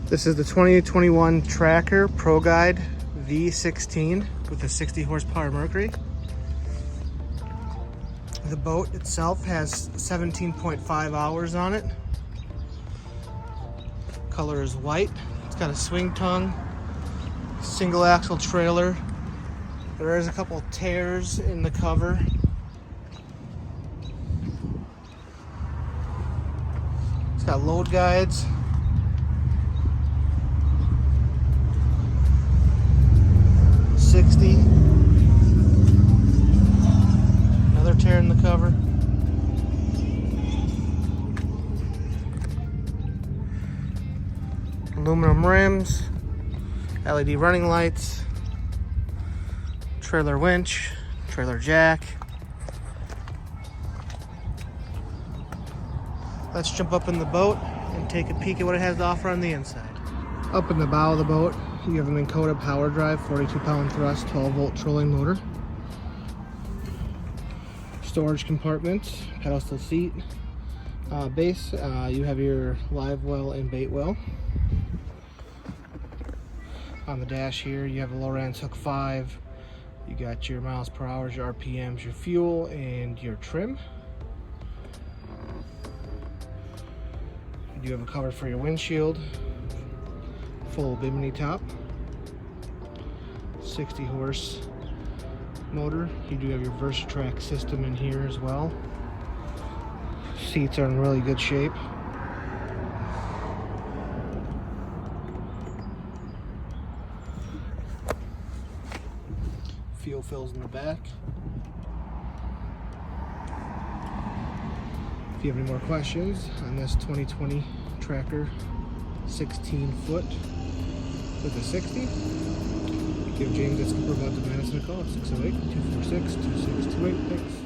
This is the 2021 Tracker Pro Guide V16 with a 60 horsepower Mercury. The boat itself has 17.5 hours on it. Color is white. It's got a swing tongue, single axle trailer. There is a couple tears in the cover. It's got load guides. Another tear in the cover. Aluminum rims, LED running lights, trailer winch, trailer jack. Let's jump up in the boat and take a peek at what it has to offer on the inside. Up in the bow of the boat, you have an Encoded power drive, 42-pound thrust, 12-volt trolling motor. Storage compartment, pedestal seat. Base, you have your live well and bait well. On the dash here, you have a Lowrance Hook 5. You got your miles per hour, your RPMs, your fuel, and your trim. You have a cover for your windshield. Full bimini top. 60 horse motor. You do have your VersaTrack system in here as well. Seats are in really good shape. Fuel fills in the back. If you have any more questions on this 2020 Tracker 16-foot with a 60, give James at Skipper Bud to Madison a call at 608-246-2628. Thanks.